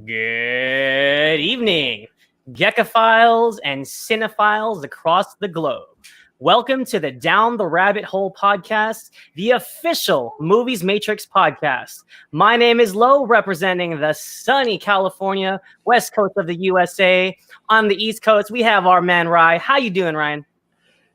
Good evening, geckophiles and cinephiles across the globe. Welcome to the Down the Rabbit Hole podcast, the official Movies Matrix podcast. My name is Lo, representing the sunny California, west coast of the USA. On the East Coast, we have our man, Ryan. How you doing, Ryan?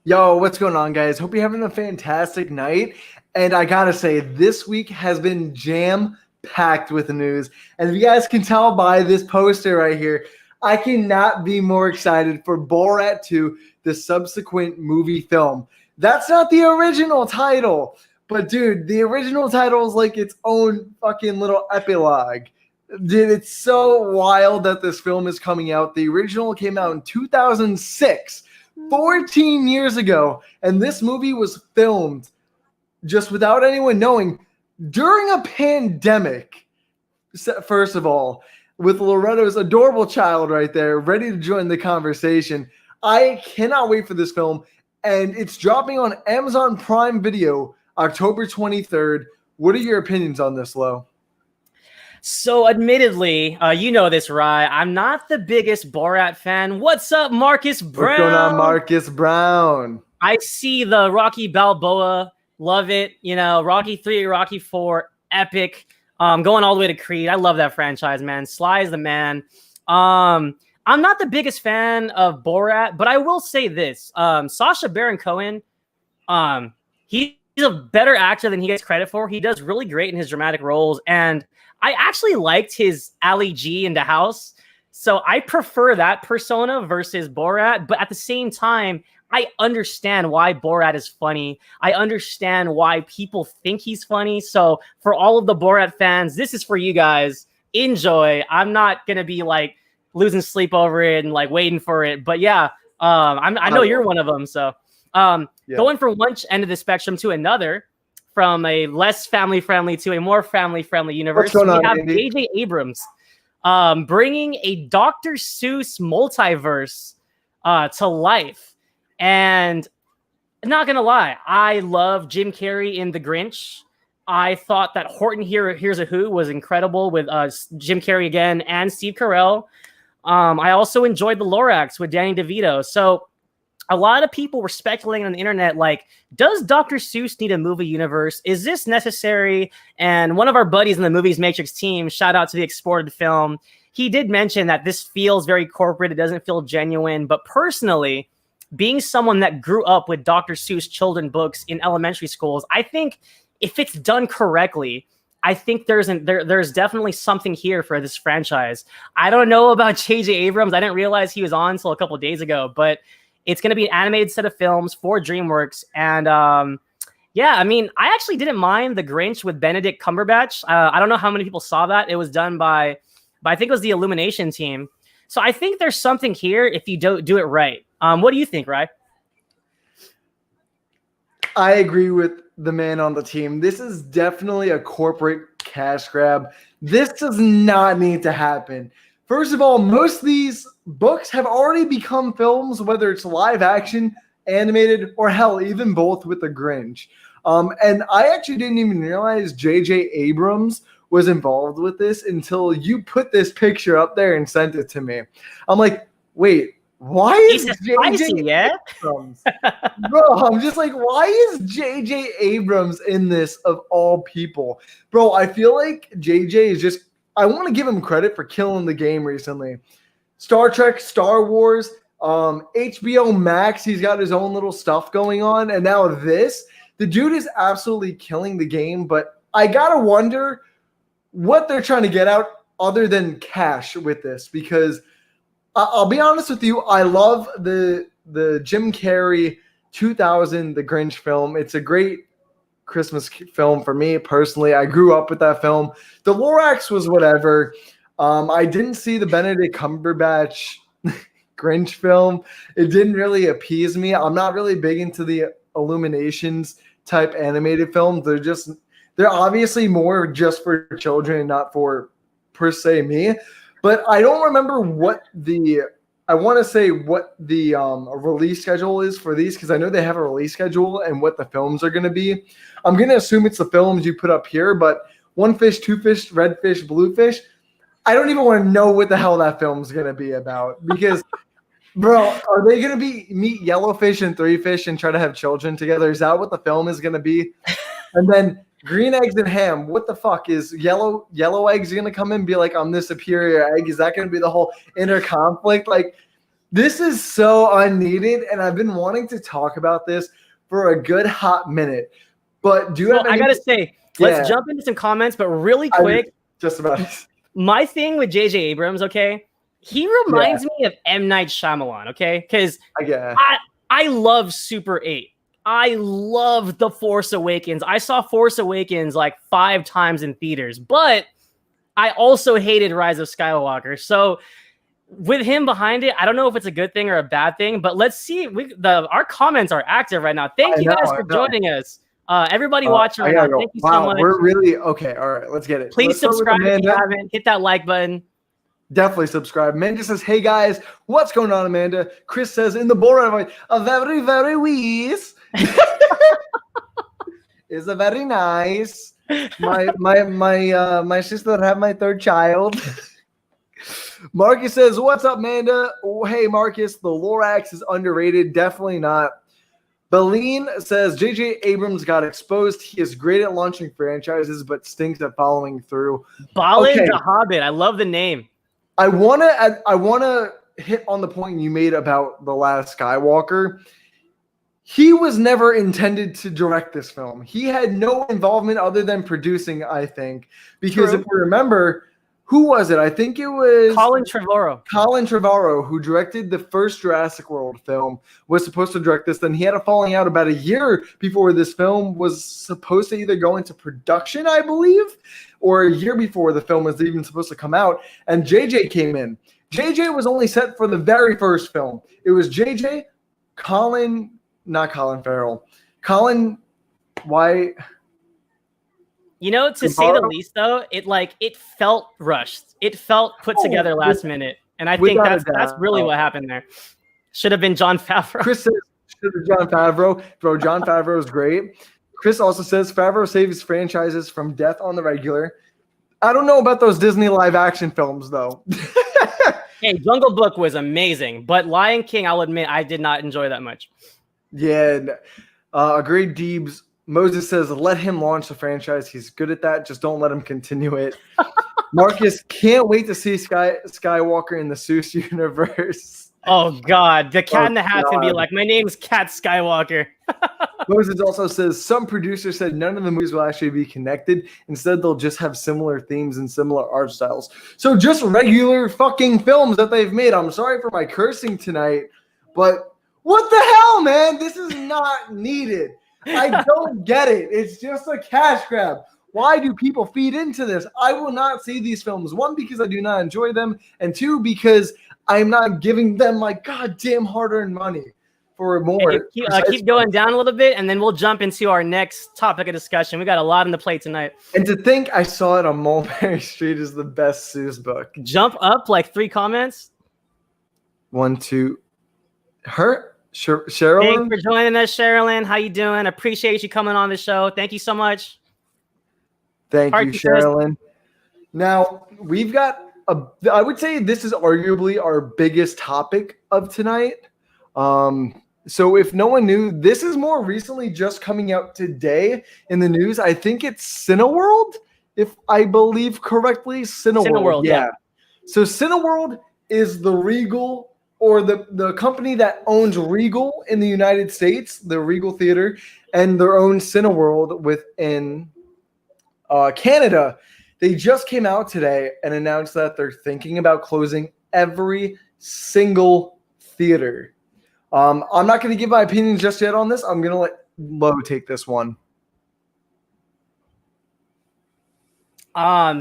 Yo, what's going on, guys? Hope you're having a fantastic night. And I gotta say, this week has been jam-packed with news. And if you guys can tell by this poster right here, I cannot be more excited for Borat 2, the subsequent movie film. That's not the original title. But, dude, the original title is like its own fucking little epilogue. Dude, it's so wild that this film is coming out. The original came out in 2006. 14 years ago, and this movie was filmed just without anyone knowing during a pandemic. First of all, with Loretto's adorable child right there ready to join the conversation. I cannot wait for this film, and it's dropping on Amazon Prime Video October 23rd. What are your opinions on this, Lo? So admittedly, you know this, Rye, I'm not the biggest Borat fan. What's up, Marcus Brown? What's going on, Marcus Brown? I see the Rocky Balboa. Love it. You know, Rocky 3, Rocky 4, epic. Going all the way to Creed. I love that franchise, man. Sly is the man. I'm not the biggest fan of Borat, but I will say this. Sacha Baron Cohen, he's a better actor than he gets credit for. He does really great in his dramatic roles, and I actually liked his Ali G in The House. So I prefer that persona versus Borat. But at the same time, I understand why Borat is funny. I understand why people think he's funny. So for all of the Borat fans, this is for you guys. Enjoy. I'm not going to be like losing sleep over it and like waiting for it. But yeah, I know you're one of them. So going from one end of the spectrum to another, from a less family-friendly to a more family-friendly universe, we have J.J. Abrams bringing a Dr. Seuss multiverse to life. And not going to lie, I love Jim Carrey in The Grinch. I thought that Horton Hears a Who was incredible with Jim Carrey again and Steve Carell. I also enjoyed The Lorax with Danny DeVito. So a lot of people were speculating on the internet, like, does Dr. Seuss need a movie universe? Is this necessary? And one of our buddies in the Movies Matrix team, shout out to the Exported Film, he did mention that this feels very corporate. It doesn't feel genuine. But personally, being someone that grew up with Dr. Seuss children books in elementary schools, I think if it's done correctly, I think there's definitely something here for this franchise. I don't know about J.J. Abrams. I didn't realize he was on until a couple of days ago, but it's going to be an animated set of films for DreamWorks. And yeah, I mean, I actually didn't mind The Grinch with Benedict Cumberbatch. I don't know how many people saw that. It was done by I think it was the Illumination team. So I think there's something here if you don't do it right. What do you think, Rye? I agree with the man on the team. This is definitely a corporate cash grab. This does not need to happen. First of all, most of these books have already become films, whether it's live action, animated, or hell, even both with The Grinch. And I actually didn't even realize J.J. Abrams was involved with this until you put this picture up there and sent it to me. I'm like, wait, why is J.J. Abrams? Bro, I'm just like, why is J.J. Abrams in this of all people? Bro, I feel like J.J. is just, I want to give him credit for killing the game recently. Star Trek, Star Wars, HBO Max, he's got his own little stuff going on. And now this, the dude is absolutely killing the game. But I got to wonder what they're trying to get out other than cash with this. Because I'll be honest with you, I love the Jim Carrey 2000, The Grinch film. It's a great Christmas film for me personally. I grew up with that film. The Lorax was whatever. I didn't see the Benedict Cumberbatch Grinch film. It didn't really appease me. I'm not really big into the Illuminations type animated films. They're obviously more just for children and not for per se me. But I don't remember what the release schedule is for these, because I know they have a release schedule and what the films are going to be. I'm going to assume it's the films you put up here, but one fish, two fish, red fish, blue fish. I don't even want to know what the hell that film's gonna be about because, bro, are they gonna meet Yellowfish and Three Fish and try to have children together? Is that what the film is gonna be? And then Green Eggs and Ham. What the fuck is Yellow Eggs gonna come in and be like, I'm the superior egg? Is that gonna be the whole inner conflict? Like, this is so unneeded, and I've been wanting to talk about this for a good hot minute. But I gotta say, let's jump into some comments, but really quick. Just about. My thing with J.J. Abrams, okay, he reminds me of M. Night Shyamalan, okay? Because I love Super 8. I love The Force Awakens. I saw Force Awakens like 5 times in theaters, but I also hated Rise of Skywalker. So with him behind it, I don't know if it's a good thing or a bad thing, but let's see. Our comments are active right now. Thank you guys for joining us. Everybody watching right now, thank you so much. We're really okay. All right, let's get it. Please subscribe if you haven't. Hit that like button. Definitely subscribe. Amanda says, "Hey guys, what's going on, Amanda?" Chris says, "In the Borat voice, a very, very wheeze." Is a very nice. My sister have my 3rd child. Marcus says, "What's up, Amanda?" Oh, hey, Marcus, the Lorax is underrated. Definitely not. Beline says, J.J. Abrams got exposed. He is great at launching franchises, but stinks at following through. Balin the Hobbit. I love the name. I wanna hit on the point you made about The Last Skywalker. He was never intended to direct this film. He had no involvement other than producing, I think. Because if you remember, who was it? I think it was Colin Trevorrow. Colin Trevorrow, who directed the first Jurassic World film, was supposed to direct this. Then he had a falling out about a year before this film was supposed to either go into production, I believe, or a year before the film was even supposed to come out. And JJ came in. JJ was only set for the very first film. It was JJ, not Colin Farrell. Why? You know, to say the least, though, it felt rushed. It felt put together last minute, and I think that's really what happened there. Should have been Jon Favreau. Chris says should have Jon Favreau. Bro, Jon Favreau is great. Chris also says Favreau saves franchises from death on the regular. I don't know about those Disney live action films, though. Hey, Jungle Book was amazing, but Lion King, I'll admit, I did not enjoy that much. Yeah, agreed, Deebs. Moses says, let him launch the franchise. He's good at that. Just don't let him continue it. Marcus, can't wait to see Skywalker in the Seuss universe. Oh, God. The Cat in the Hat's going to be like, my name's Cat Skywalker. Moses also says, some producers said none of the movies will actually be connected. Instead, they'll just have similar themes and similar art styles. So just regular fucking films that they've made. I'm sorry for my cursing tonight, but what the hell, man? This is not needed. I don't get it. It's just a cash grab. Why do people feed into this? I will not see these films. 1, because I do not enjoy them. And 2, because I'm not giving them my goddamn hard-earned money for more. Hey, keep going down a little bit, and then we'll jump into our next topic of discussion. We got a lot on the plate tonight. And to think I saw it on Mulberry Street is the best Seuss book. Jump up like 3 comments. 1, 2. Sherilyn? Thanks for joining us, Sherilyn. How you doing? Appreciate you coming on the show. Thank you so much. Thank you, Sherilyn. Now, we've got I would say this is arguably our biggest topic of tonight. So if no one knew, this is more recently just coming out today in the news. I think it's Cineworld, if I believe correctly. Cineworld, yeah. So Cineworld is the Regal, or the company that owns Regal in the United States, the Regal Theater, and their own Cineworld within Canada. They just came out today and announced that they're thinking about closing every single theater. I'm not going to give my opinion just yet on this. I'm going to let Lo take this one.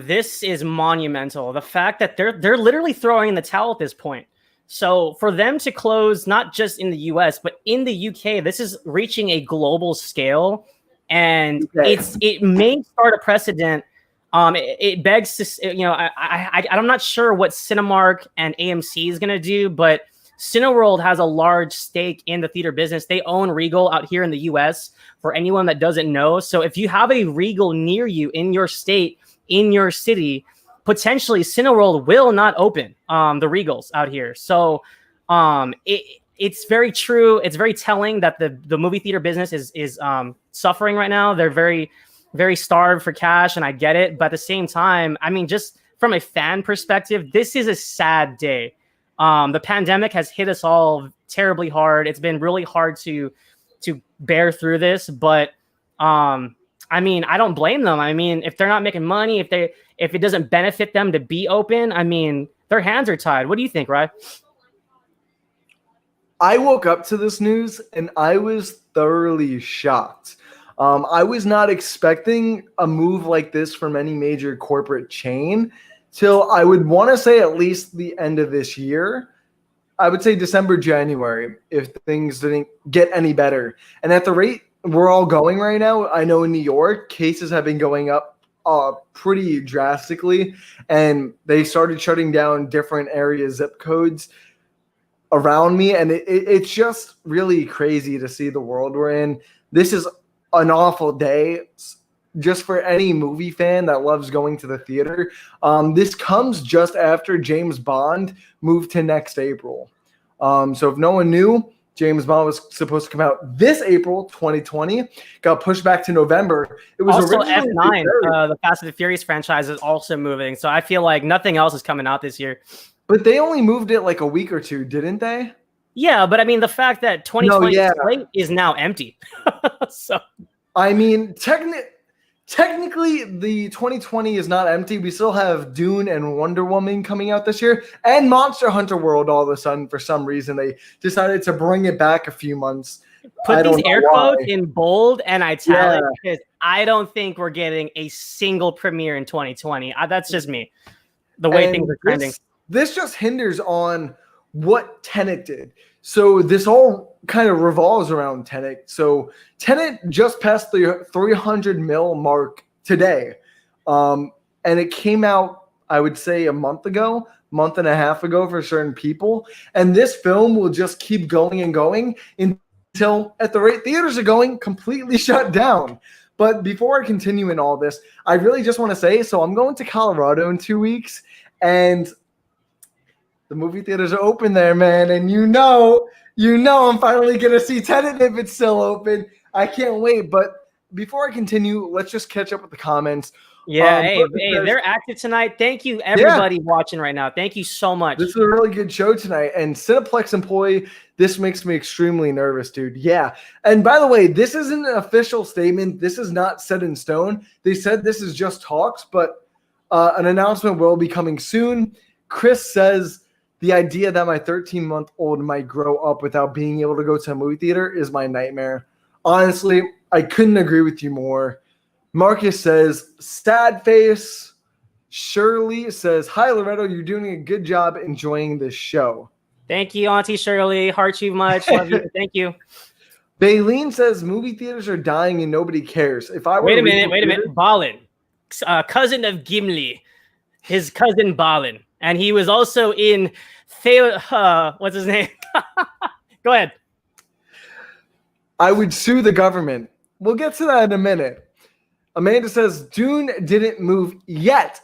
This is monumental. The fact that they're literally throwing in the towel at this point. So for them to close, not just in the US, but in the UK, this is reaching a global scale, and it may start a precedent. It begs to, I'm not sure what Cinemark and AMC is going to do, but Cineworld has a large stake in the theater business. They own Regal out here in the US, for anyone that doesn't know. So if you have a Regal near you in your state, in your city, potentially Cineworld will not open the Regals out here. So it's very true. It's very telling that the movie theater business is suffering right now. They're very, very starved for cash, and I get it. But at the same time, I mean, just from a fan perspective, this is a sad day. The pandemic has hit us all terribly hard. It's been really hard to bear through this, but I mean, I don't blame them. I mean, if they're not making money, if it doesn't benefit them to be open, I mean, their hands are tied. What do you think, Rye? I woke up to this news and I was thoroughly shocked. I was not expecting a move like this from any major corporate chain till I would want to say at least the end of this year. I would say December, January, if things didn't get any better. And at the rate we're all going right now, I know in New York, cases have been going up pretty drastically, and they started shutting down different areas, zip codes around me, and it's just really crazy to see the world we're in. This is an awful day just for any movie fan that loves going to the theater. This comes just after James Bond moved to next April. So if no one knew, James Bond was supposed to come out this April 2020, got pushed back to November. It was also originally F9, the Fast and the Furious franchise is also moving. So I feel like nothing else is coming out this year. But they only moved it like a week or two, didn't they? Yeah, but I mean, the fact that 2020 slate is now empty. So I mean, technically, the 2020 is not empty. We still have Dune and Wonder Woman coming out this year, and Monster Hunter World. All of a sudden, for some reason, they decided to bring it back a few months. Put these air quotes in bold and italic because I don't think we're getting a single premiere in 2020. That's just me. The way things are trending. This just hinders on what Tenet did. So this all kind of revolves around Tenet. So Tenet just passed the 300 mil mark today. And it came out, I would say, a month and a half ago for certain people. And this film will just keep going and going until, at the rate theaters are going, completely shut down. But before I continue in all this, I really just want to say, so I'm going to Colorado in 2 weeks, and the movie theaters are open there, man. And you know I'm finally going to see Tenet if it's still open. I can't wait. But before I continue, let's just catch up with the comments. Yeah, hey, they're active tonight. Thank you, everybody watching right now. Thank you so much. This is a really good show tonight. And Cineplex employee, this makes me extremely nervous, dude. Yeah. And by the way, this isn't an official statement. This is not set in stone. They said this is just talks, but an announcement will be coming soon. Chris says, the idea that my 13-month-old might grow up without being able to go to a movie theater is my nightmare. Honestly, I couldn't agree with you more. Marcus says, sad face. Shirley says, hi, Loretto. You're doing a good job enjoying this show. Thank you, Auntie Shirley. Heart you much. Love you. Thank you. Baleen says, movie theaters are dying and nobody cares. If I were Wait a minute. Balin, cousin of Gimli, his cousin Balin. And he was also in what's his name? Go ahead. I would sue the government. We'll get to that in a minute. Amanda says, Dune didn't move yet.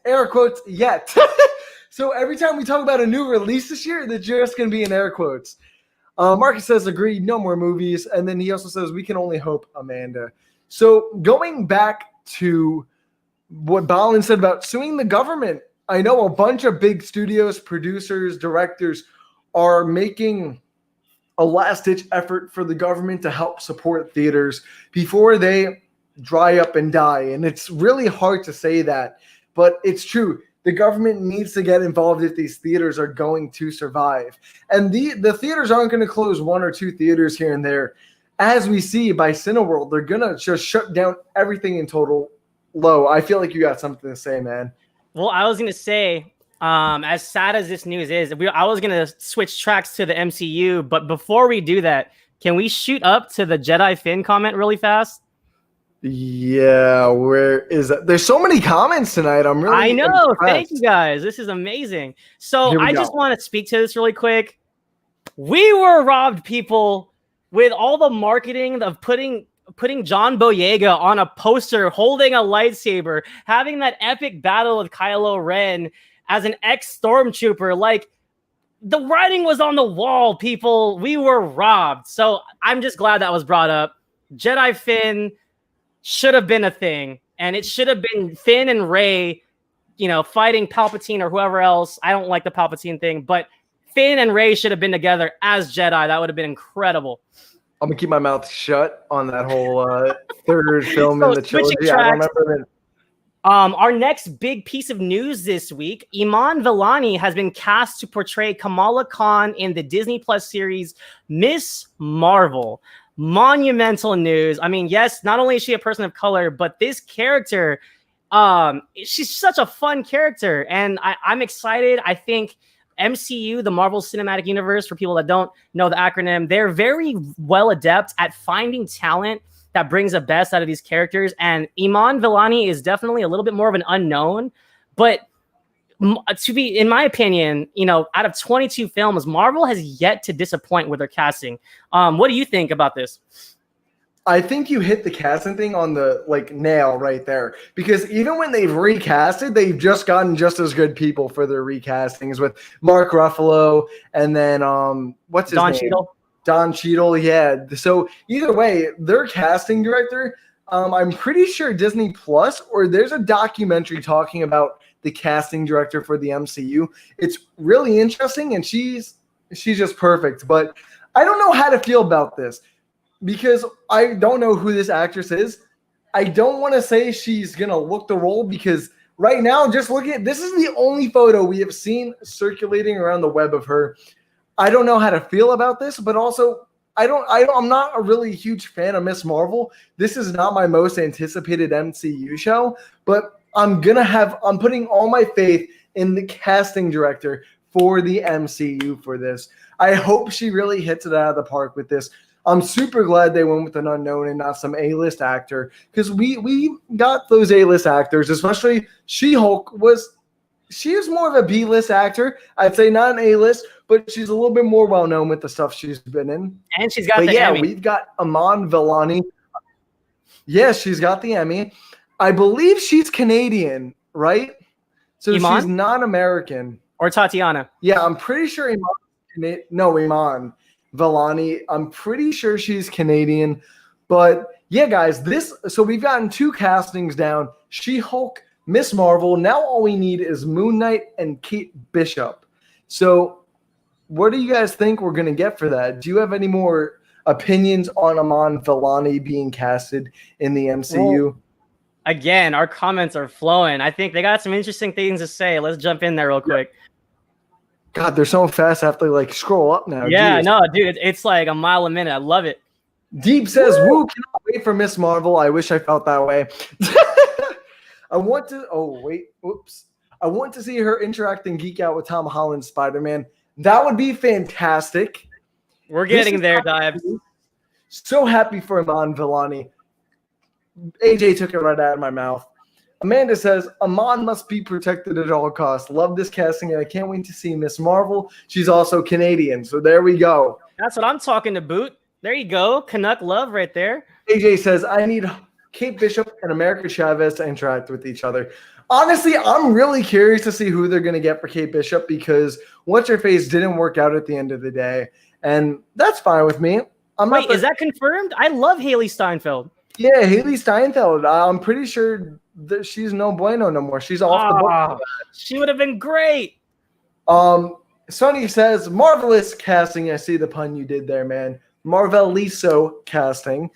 Air quotes, yet. So every time we talk about a new release this year, they're just going to be in air quotes. Marcus says, agreed, no more movies. And then he also says, we can only hope, Amanda. So going back to what Balin said about suing the government, I know a bunch of big studios, producers, directors are making a last-ditch effort for the government to help support theaters before they dry up and die. And it's really hard to say that, but it's true. The government needs to get involved if these theaters are going to survive. And the theaters aren't going to close one or two theaters here and there. As we see by Cineworld, they're going to just shut down everything in total low. I feel like you got something to say, man. Well, I was going to say, as sad as this news is, I was going to switch tracks to the MCU. But before we do that, can we shoot up to the Jedi Finn comment really fast? Yeah, where is that? There's so many comments tonight. I know. Impressed. Thank you, guys. This is amazing. So I just want to speak to this really quick. We were robbed, people, with all the marketing of putting putting John Boyega on a poster holding a lightsaber, having that epic battle with Kylo Ren as an ex-stormtrooper, like the writing was on the wall, people. We were robbed. So I'm just glad that was brought up. Jedi Finn should have been a thing, and it should have been Finn and Rey, fighting Palpatine or whoever else. I don't like the Palpatine thing, but Finn and Rey should have been together as Jedi. That would have been incredible. I'm gonna keep my mouth shut on that whole third film in the trilogy. I don't remember that. Our next big piece of news this week, Iman Vellani has been cast to portray Kamala Khan in the Disney Plus series Miss Marvel. Monumental news. I mean, yes, not only is she a person of color, but this character, she's such a fun character, and I'm excited. I think MCU, the Marvel Cinematic Universe, for people that don't know the acronym, they're very well adept at finding talent that brings the best out of these characters. And Iman Vellani is definitely a little bit more of an unknown, but to be, in my opinion, out of 22 films, Marvel has yet to disappoint with their casting. What do you think about this? I think you hit the casting thing on the nail right there, because even when they've recasted, they've just gotten just as good people for their recastings with Mark Ruffalo and then what's his Don name? Cheadle. Don Cheadle, yeah. So either way, their casting director, I'm pretty sure Disney Plus, or there's a documentary talking about the casting director for the MCU. It's really interesting, and she's just perfect. But I don't know how to feel about this, because I don't know who this actress is. I don't want to say she's going to look the role, because right now, just looking at this is the only photo we have seen circulating around the web of her. I don't know how to feel about this, but also I'm not a really huge fan of Miss Marvel. This is not my most anticipated MCU show, but I'm putting all my faith in the casting director for the MCU for this. I hope she really hits it out of the park with this. I'm super glad they went with an unknown and not some A-list actor, because we got those A-list actors, especially She-Hulk she is more of a B-list actor. I'd say not an A-list, but she's a little bit more well-known with the stuff she's been in. And she's got the Emmy. We've got Iman Vellani. Yes, she's got the Emmy. I believe she's Canadian, right? So Iman? She's not American. Or Tatiana. Yeah, I'm pretty sure Iman Vellani. I'm pretty sure she's Canadian. But yeah, guys, so we've gotten 2 castings down. She-Hulk, Miss Marvel. Now all we need is Moon Knight and Kate Bishop. So what do you guys think we're going to get for that? Do you have any more opinions on Iman Vellani being casted in the MCU? Well, again, our comments are flowing. I think they got some interesting things to say. Let's jump in there real quick. God, they're so fast. I have to scroll up now. Yeah, Jeez. no, dude, it's like a mile a minute. I love it. Deep says, woo, cannot wait for Miss Marvel. I wish I felt that way. I want to see her interact and geek out with Tom Holland's Spider-Man. That would be fantastic. We're getting there, Dives. So happy for Iman Vellani. AJ took it right out of my mouth. Amanda says, Iman must be protected at all costs. Love this casting, and I can't wait to see Miss Marvel. She's also Canadian, so there we go. That's what I'm talking to boot. There you go. Canuck love right there. AJ says, I need Kate Bishop and America Chavez to interact with each other. Honestly, I'm really curious to see who they're going to get for Kate Bishop, because What's-Her-Face didn't work out at the end of the day, and that's fine with me. Wait, is that confirmed? I love Haley Steinfeld. Yeah, Haley Steinfeld. I'm pretty sure that she's no bueno no more. She's off the book. She would have been great. Sonny says, marvelous casting. I see the pun you did there, man. Marveliso casting.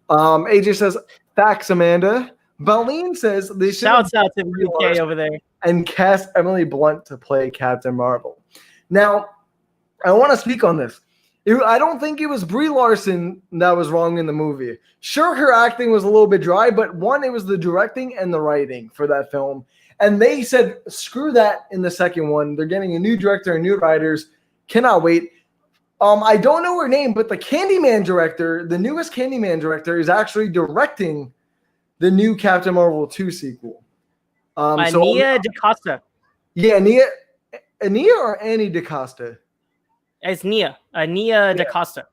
AJ says, facts, Amanda. Baleen says they should shouts out to the UK over there. And cast Emily Blunt to play Captain Marvel. Now, I want to speak on this. I don't think it was Brie Larson that was wrong in the movie. Sure, her acting was a little bit dry, but one, it was the directing and the writing for that film. And they said, screw that in the second one. They're getting a new director and new writers. Cannot wait. I don't know her name, but the Candyman director, the newest Candyman director, is actually directing the new Captain Marvel 2 sequel. Nia DaCosta. Yeah, Nia or Annie DaCosta? It's Nia. Nia DaCosta.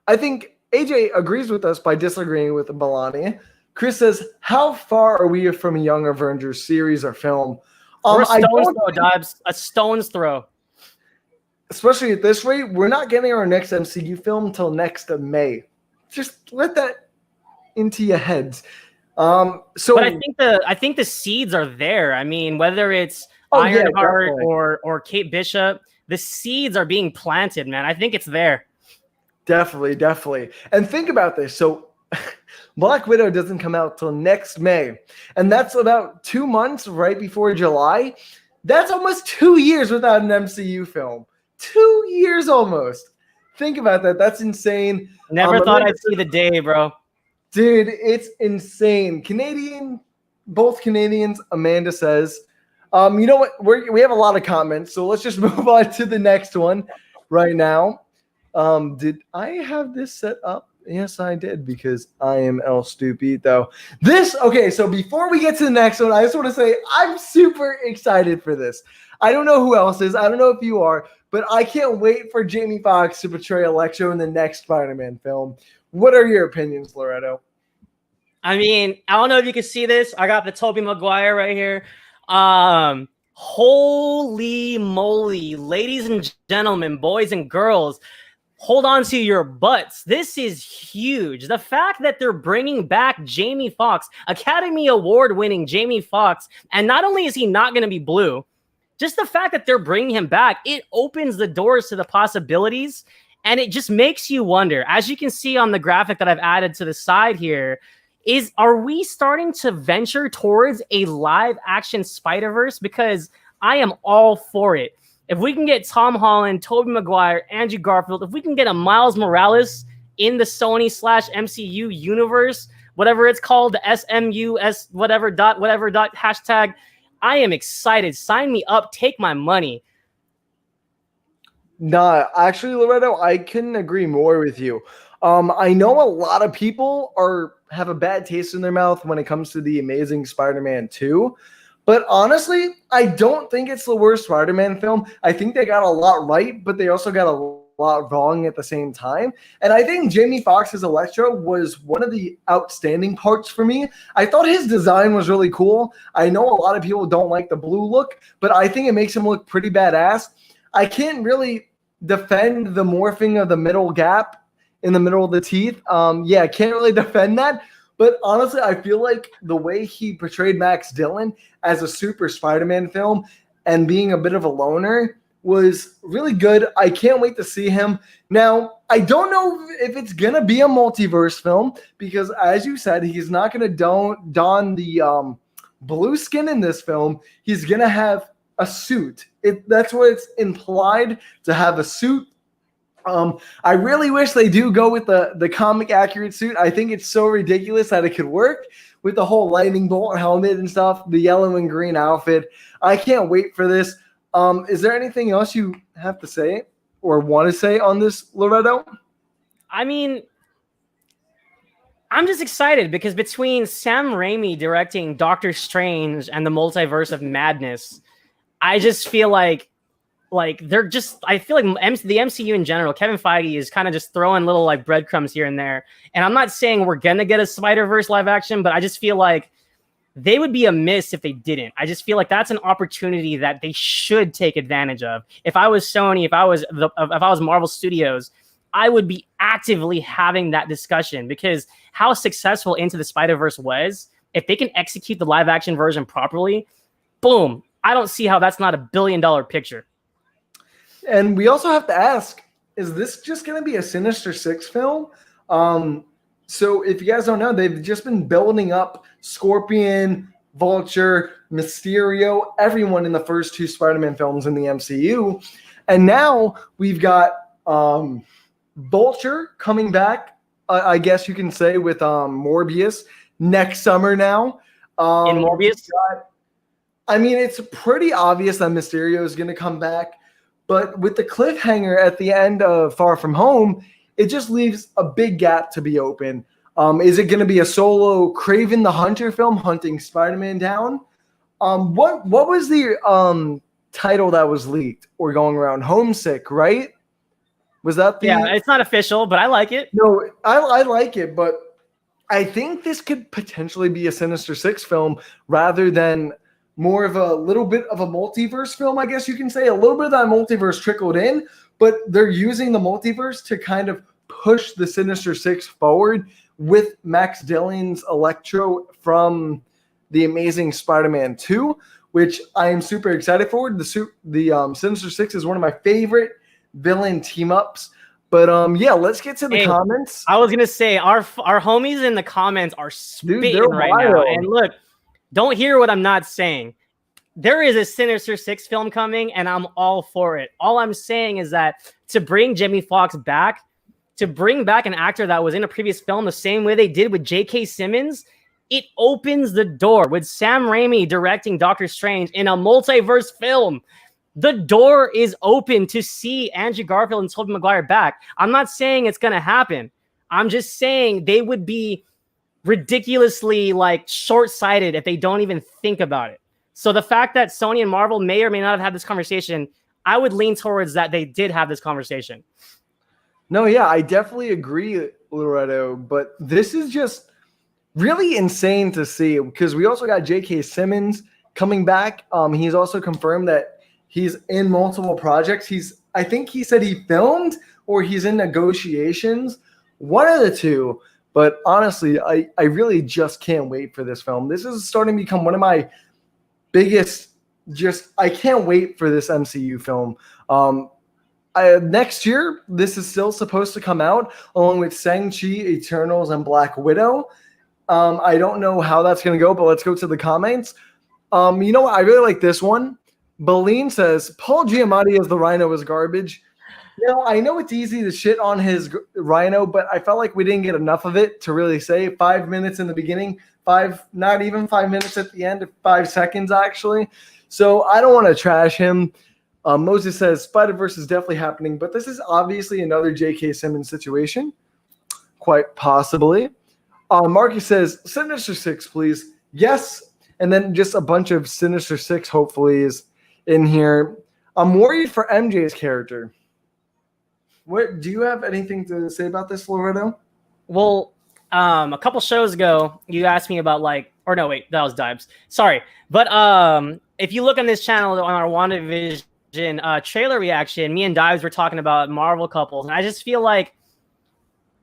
I think AJ agrees with us by disagreeing with Balani. Chris says, how far are we from a Young Avengers series or film? We're a stone's throw, Dobbs. A stone's throw. Especially at this rate, we're not getting our next MCU film until next May. Just let that into your heads. But I think the seeds are there. I mean, whether it's Ironheart or Kate Bishop, the seeds are being planted, man. I think it's there. Definitely. And think about this. So Black Widow doesn't come out till next May. And that's about 2 months right before July. That's almost 2 years without an MCU film. 2 years almost. Think about that. That's insane. Never thought I'd see the day, bro. Dude, it's insane. Both Canadians, Amanda says. You know what? We have a lot of comments, so let's just move on to the next one right now. Did I have this set up? Yes, I did, because I am El Stupito. Okay, so before we get to the next one, I just want to say I'm super excited for this. I don't know who else is. I don't know if you are, but I can't wait for Jamie Foxx to portray Electro in the next Spider-Man film. What are your opinions, Loretto? I mean, I don't know if you can see this. I got the Tobey Maguire right here. Holy moly, ladies and gentlemen, boys and girls, hold on to your butts. This is huge. The fact that they're bringing back Jamie Foxx, Academy Award-winning Jamie Foxx, and not only is he not going to be blue, just the fact that they're bringing him back, it opens the doors to the possibilities. And it just makes you wonder, as you can see on the graphic that I've added to the side here, are we starting to venture towards a live action Spider-Verse? Because I am all for it. If we can get Tom Holland, Tobey Maguire, Andrew Garfield, if we can get a Miles Morales in the Sony/MCU universe, whatever it's called, the SMU, whatever dot hashtag, I am excited. Sign me up. Take my money. Nah, actually, Loretto, I couldn't agree more with you. I know a lot of people have a bad taste in their mouth when it comes to the Amazing Spider-Man 2. But honestly, I don't think it's the worst Spider-Man film. I think they got a lot right, but they also got a lot wrong at the same time. And I think Jamie Foxx's Electro was one of the outstanding parts for me. I thought his design was really cool. I know a lot of people don't like the blue look, but I think it makes him look pretty badass. I can't really defend the morphing of the middle gap in the middle of the teeth. I can't really defend that. But honestly, I feel like the way he portrayed Max Dillon as a super Spider-Man film and being a bit of a loner was really good. I can't wait to see him. Now, I don't know if it's going to be a multiverse film because, as you said, he's not going to don the blue skin in this film. He's going to have a suit. That's what it's implied, to have a suit. I really wish they do go with the comic accurate suit. I think it's so ridiculous that it could work with the whole lightning bolt helmet and stuff, the yellow and green outfit. I can't wait for this. Is there anything else you have to say or want to say on this, Loretto? I mean, I'm just excited because between Sam Raimi directing Doctor Strange and the Multiverse of Madness, I just feel like they're just, I feel like the MCU in general, Kevin Feige is kind of just throwing little like breadcrumbs here and there. And I'm not saying we're going to get a Spider-Verse live action, but I just feel like they would be amiss if they didn't. I just feel like that's an opportunity that they should take advantage of. If I was Sony, if I was Marvel Studios, I would be actively having that discussion because how successful Into the Spider-Verse was, if they can execute the live action version properly, boom. I don't see how that's not $1 billion picture. And we also have to ask, is this just going to be a Sinister Six film? So if you guys don't know, they've just been building up Scorpion, Vulture, Mysterio, everyone in the first 2 Spider-Man films in the MCU. And now we've got Vulture coming back, I guess you can say, with Morbius next summer now. In Morbius? It's pretty obvious that Mysterio is going to come back. But with the cliffhanger at the end of Far From Home, it just leaves a big gap to be open. Is it going to be a solo Kraven the Hunter film hunting Spider-Man down? What was the title that was leaked or going around? Homesick, right? Was that the? Yeah, it's not official, but I like it. No, I like it, but I think this could potentially be a Sinister Six film rather than more of a little bit of a multiverse film, I guess you can say. A little bit of that multiverse trickled in, but they're using the multiverse to kind of push the Sinister Six forward with Max Dillon's Electro from the Amazing Spider-Man 2, which I am super excited for. The Sinister Six is one of my favorite villain team-ups. But yeah, let's get to the comments. I was gonna say our homies in the comments are spitting right wild. now. And look, don't hear what I'm not saying. There is a Sinister Six film coming, and I'm all for it. All I'm saying is that to bring Jamie Foxx back, to bring back an actor that was in a previous film the same way they did with J.K. Simmons, it opens the door with Sam Raimi directing Doctor Strange in a multiverse film. The door is open to see Andrew Garfield and Tobey Maguire back. I'm not saying it's going to happen. I'm just saying they would be ridiculously like short-sighted if they don't even think about it. So the fact that Sony and Marvel may or may not have had this conversation, I would lean towards that they did have this conversation. No, yeah, I definitely agree, Loretto, but this is just really insane to see because we also got J.K. Simmons coming back. He's also confirmed that he's in multiple projects. I think he said he filmed or he's in negotiations, one of the two. But honestly, I really just can't wait for this film. This is starting to become one of my biggest, I can't wait for this MCU film. Next year, this is still supposed to come out along with Shang-Chi, Eternals, and Black Widow. I don't know how that's going to go, but let's go to the comments. You know what? I really like this one. Beline says, Paul Giamatti as the Rhino is garbage. I know it's easy to shit on his Rhino, but I felt like we didn't get enough of it to really say. 5 minutes in the beginning, not even 5 minutes at the end, 5 seconds actually. So I don't want to trash him. Moses says, Spider-Verse is definitely happening, but this is obviously another J.K. Simmons situation. Quite possibly. Marcus says, Sinister Six, please. Yes. And then just a bunch of Sinister Six, hopefully, is in here. I'm worried for MJ's character. What do you have anything to say about this, Loretto? Well, a couple shows ago, you asked me about that was Dibes. Sorry. But if you look on this channel on our WandaVision trailer reaction, me and Dibes were talking about Marvel couples. And I just feel like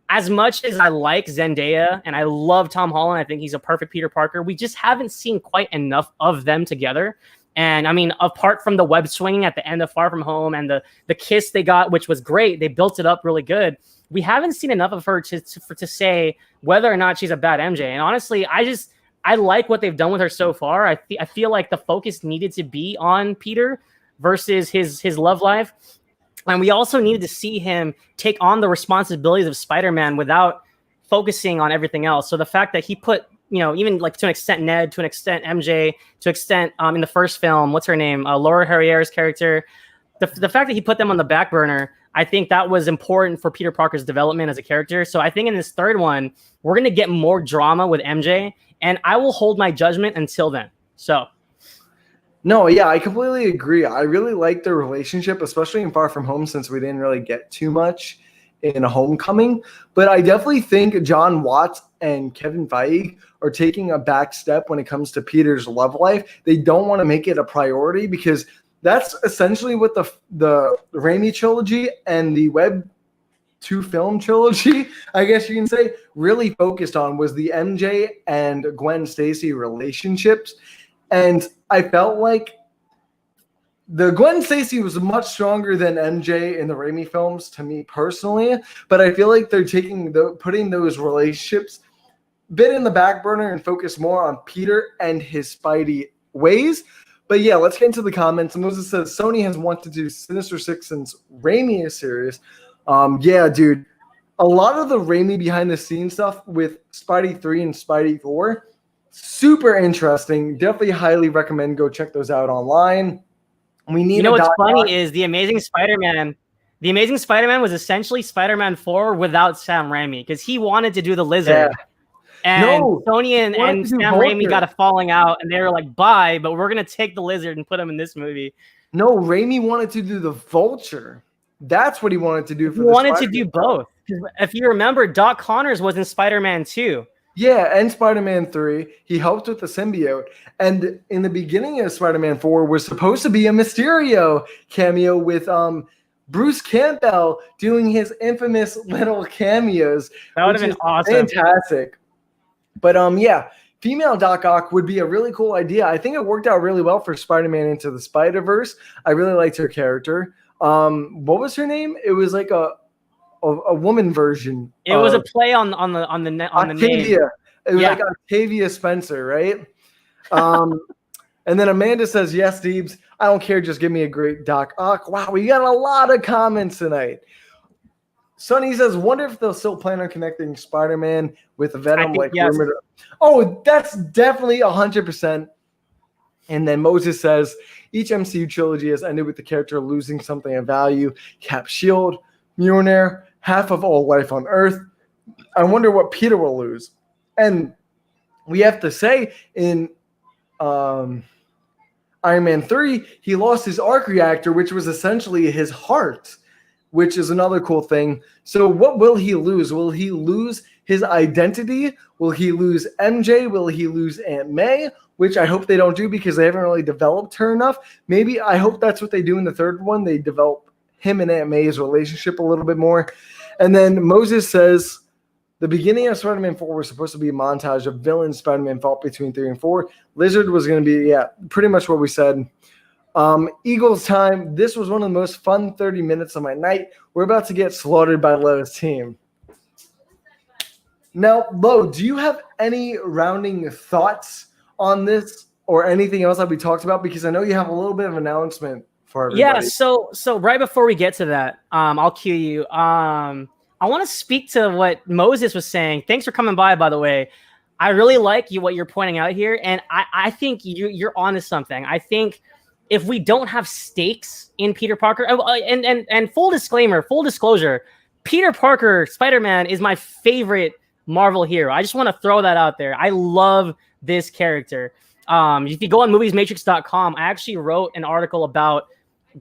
as much as I like Zendaya and I love Tom Holland, I think he's a perfect Peter Parker, we just haven't seen quite enough of them together. And I mean, apart from the web swinging at the end of Far From Home and the kiss they got, which was great, they built it up really good. We haven't seen enough of her to say whether or not she's a bad MJ. And honestly, I like what they've done with her so far. I feel like the focus needed to be on Peter versus his love life. And we also needed to see him take on the responsibilities of Spider-Man without focusing on everything else. So the fact that he put, even like to an extent Ned, to an extent MJ, to an extent in the first film, what's her name? Laura Harrier's character. The fact that he put them on the back burner, I think that was important for Peter Parker's development as a character. So I think in this third one, we're going to get more drama with MJ, and I will hold my judgment until then. So. No, yeah, I completely agree. I really like their relationship, especially in Far From Home, since we didn't really get too much in Homecoming. But I definitely think John Watts and Kevin Feige are taking a back step when it comes to Peter's love life. They don't want to make it a priority because that's essentially what the Raimi trilogy and the Web 2 film trilogy, I guess you can say, really focused on was the MJ and Gwen Stacy relationships. And I felt like the Gwen Stacy was much stronger than MJ in the Raimi films to me personally, but I feel like they're putting those relationships a bit in the back burner and focus more on Peter and his Spidey ways. But yeah, let's get into the comments. Moses says Sony has wanted to do Sinister Six since Raimi is serious. Yeah, dude, a lot of the Raimi behind the scenes stuff with Spidey 3 and Spidey 4, super interesting. Definitely highly recommend go check those out online. We need. What's funny is the Amazing Spider-Man. The Amazing Spider-Man was essentially Spider-Man 4 without Sam Raimi because he wanted to do the Lizard. Yeah. And Sony and Sam Raimi got a falling out, and they were like, bye, but we're going to take the Lizard and put him in this movie. No, Raimi wanted to do the Vulture. That's what he wanted to do for He the wanted to Spider-Man do film. both. If you remember, Doc Connors was in Spider-Man 2. Yeah, and Spider-Man 3. He helped with the symbiote. And in the beginning of Spider-Man 4 was supposed to be a Mysterio cameo with Bruce Campbell doing his infamous little cameos. That would have which been is awesome. Fantastic. But yeah, female Doc Ock would be a really cool idea. I think it worked out really well for Spider-Man Into the Spider-Verse. I really liked her character. What was her name? It was like a woman version. It was a play on the name. Octavia. It was like Octavia Spencer, right? And then Amanda says, yes, Deebs, I don't care. Just give me a great Doc Ock. Wow, we got a lot of comments tonight. Sonny says, wonder if they'll still plan on connecting Spider-Man with Venom like rumored. Oh, that's definitely 100%. And then Moses says, each MCU trilogy has ended with the character losing something of value. Cap Shield, Mjolnir, half of all life on Earth. I wonder what Peter will lose. And we have to say in Iron Man 3, he lost his arc reactor, which was essentially his heart, which is another cool thing. So what will he lose? Will he lose his identity? Will he lose MJ? Will he lose Aunt May? Which I hope they don't do because they haven't really developed her enough. Maybe I hope that's what they do in the third one. They develop him and Aunt May's relationship a little bit more. And then Moses says, the beginning of Spider-Man 4 was supposed to be a montage of villains Spider-Man fought between 3 and 4. Lizard was going to be, pretty much what we said. Eagles time. This was one of the most fun 30 minutes of my night. We're about to get slaughtered by Lo's team. Now, Lo, do you have any rounding thoughts on this or anything else that we talked about? Because I know you have a little bit of an announcement for everybody. Yeah, so right before we get to that, I'll cue you. I want to speak to what Moses was saying. Thanks for coming by the way. I really like what you're pointing out here, and I think you're onto something. I think if we don't have stakes in Peter Parker, and full disclosure, Peter Parker, Spider-Man is my favorite Marvel hero. I just want to throw that out there. I love this character. If you go on moviesmatrix.com, I actually wrote an article about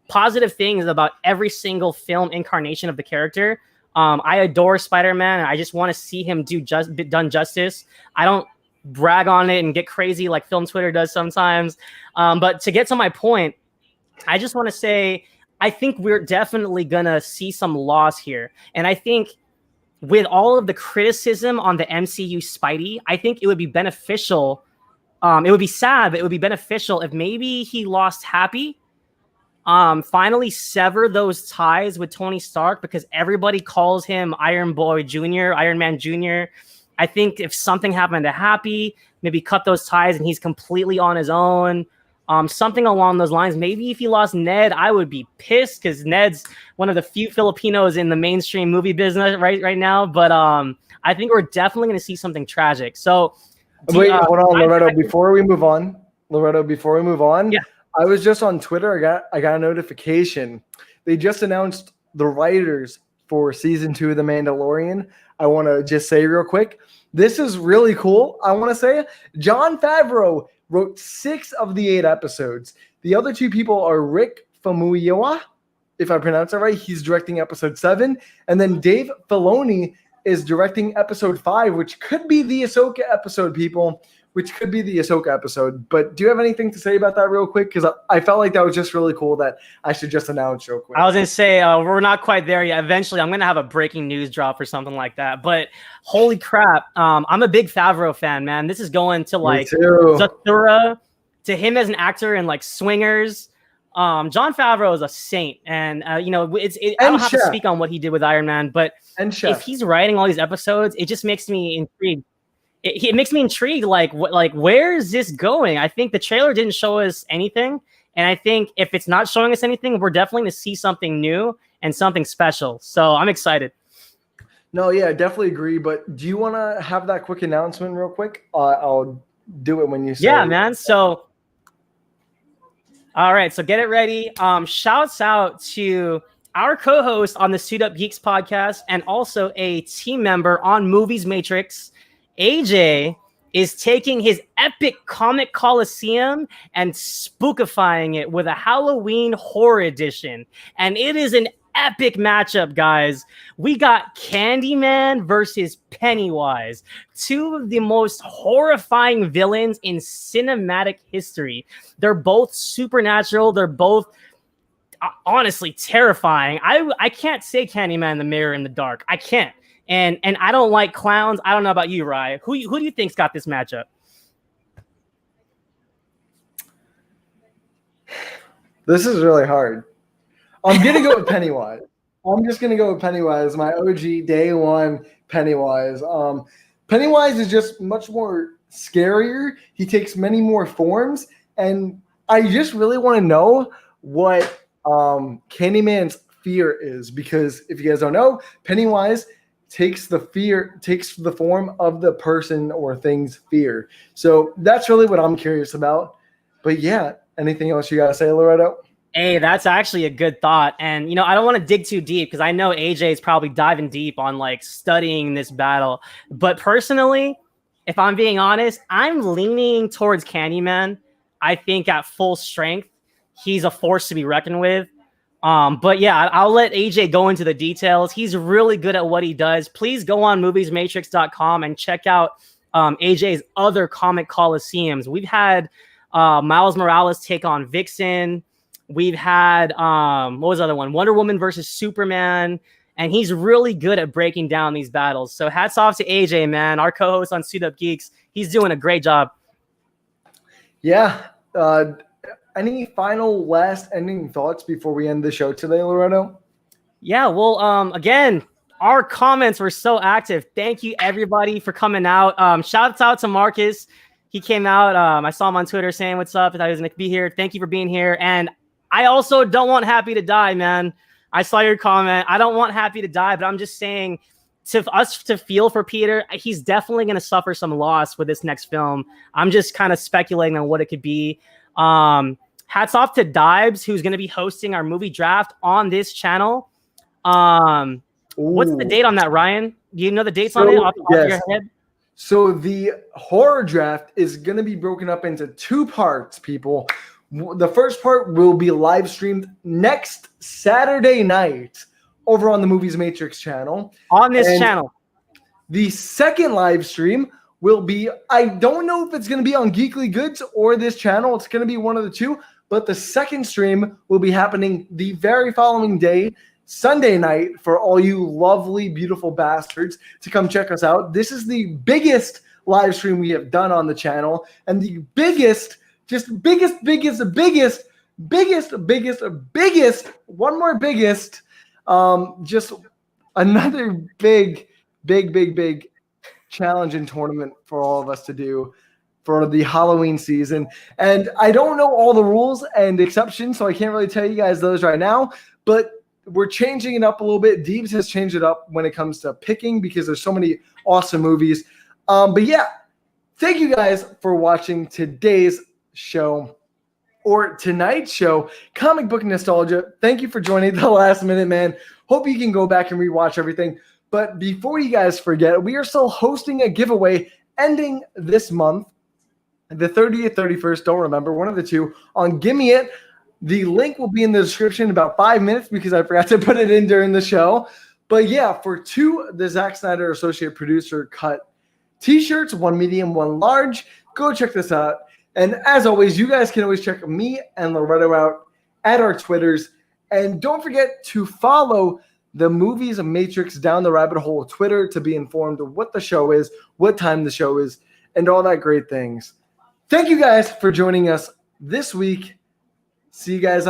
positive things about every single film incarnation of the character. I adore Spider-Man, and I just want to see him done justice. I don't brag on it and get crazy like film Twitter does sometimes. But to get to my point, I just want to say I think we're definitely going to see some loss here. And I think with all of the criticism on the MCU Spidey, I think it would be beneficial. It would be sad, but it would be beneficial if maybe he lost Happy. Finally sever those ties with Tony Stark, because everybody calls him Iron Man Jr. I think if something happened to Happy, maybe cut those ties and he's completely on his own. Something along those lines. Maybe if he lost Ned, I would be pissed because Ned's one of the few Filipinos in the mainstream movie business right now. But I think we're definitely going to see something tragic. So wait, hold on, Loretto. Before we move on, yeah. I was just on Twitter. I got a notification. They just announced the writers for season 2 of The Mandalorian. I want to just say real quick, this is really cool. I want to say Jon Favreau wrote 6 of the 8 episodes. The other 2 people are Rick Famuyiwa, if I pronounce that right. He's directing episode 7. And then Dave Filoni is directing episode 5, which could be the Ahsoka episode, people. Which could be the Ahsoka episode. But do you have anything to say about that real quick? Because I felt like that was just really cool that I should just announce real quick. I was going to say, we're not quite there yet. Eventually, I'm going to have a breaking news drop or something like that. But holy crap, I'm a big Favreau fan, man. This is going to like Zathura, to him as an actor in like Swingers. Jon Favreau is a saint. And, I don't have to speak on what he did with Iron Man. But if he's writing all these episodes, it just makes me intrigued. It makes me intrigued, like where is this going? I think the trailer didn't show us anything, and I think if it's not showing us anything, we're definitely going to see something new and something special. So I'm excited. No, yeah, I definitely agree. But do you want to have that quick announcement real quick? I'll do it when you say. Yeah, man. So, all right. So get it ready. Shouts out to our co-host on the Suit Up Geeks podcast and also a team member on Movies Matrix. AJ is taking his epic comic coliseum and spookifying it with a Halloween horror edition. And it is an epic matchup, guys. We got Candyman versus Pennywise, two of the most horrifying villains in cinematic history. They're both supernatural. They're both honestly terrifying. I can't say Candyman in the mirror in the dark. I can't. And I don't like clowns. I don't know about you, Rye. Who do you think's got this matchup? This is really hard. I'm going to go with Pennywise. I'm just going to go with Pennywise, my OG day one Pennywise. Pennywise is just much more scarier. He takes many more forms. And I just really want to know what Candyman's fear is. Because if you guys don't know, Pennywise takes the form of the person or thing's fear. So that's really what I'm curious about. But yeah, anything else you got to say, Loretto? Hey, that's actually a good thought. And, you know, I don't want to dig too deep because I know AJ is probably diving deep on like studying this battle. But personally, if I'm being honest, I'm leaning towards Candyman. I think at full strength, he's a force to be reckoned with. But yeah, I'll let AJ go into the details. He's really good at what he does. Please go on moviesmatrix.com and check out AJ's other comic coliseums. We've had Miles Morales take on Vixen. We've had what was the other one? Wonder Woman versus Superman. And he's really good at breaking down these battles. So hats off to AJ, man, our co-host on Suit Up Geeks. He's doing a great job. Yeah. Any final last ending thoughts before we end the show today, Loretto? Yeah, well, again, our comments were so active. Thank you, everybody, for coming out. Shouts out to Marcus. He came out. I saw him on Twitter saying what's up. I thought he was going to be here. Thank you for being here. And I also don't want Happy to die, man. I saw your comment. I don't want Happy to die, but I'm just saying to us to feel for Peter, he's definitely going to suffer some loss with this next film. I'm just kind of speculating on what it could be. Hats off to Dibes, who's going to be hosting our movie draft on this channel. What's the date on that, Ryan? Do you know the dates on it off your head? So the horror draft is going to be broken up into two parts, people. The first part will be live streamed next Saturday night over on the Movies Matrix channel. On this channel. The second live stream will be, I don't know if it's going to be on Geekly Goods or this channel. It's going to be one of the two. But the second stream will be happening the very following day, Sunday night, for all you lovely, beautiful bastards to come check us out. This is the biggest live stream we have done on the channel, and the biggest, one more biggest, just another big challenge and tournament for all of us to do for the Halloween season. And I don't know all the rules and exceptions, so I can't really tell you guys those right now, but we're changing it up a little bit. Deebs has changed it up when it comes to picking because there's so many awesome movies. But yeah, thank you guys for watching today's show or tonight's show, Comic Book Nostalgia. Thank you for joining the last minute, man. Hope you can go back and rewatch everything. But before you guys forget, we are still hosting a giveaway ending this month, the 30th, 31st, don't remember, one of the two, on Gimme It. The link will be in the description in about 5 minutes because I forgot to put it in during the show. But yeah, for two, the Zack Snyder Associate Producer cut t-shirts, one medium, one large. Go check this out. And as always, you guys can always check me and Loretto out at our Twitters. And don't forget to follow the Movies Matrix Down the Rabbit Hole Twitter to be informed of what the show is, what time the show is, and all that great things. Thank you guys for joining us this week. See you guys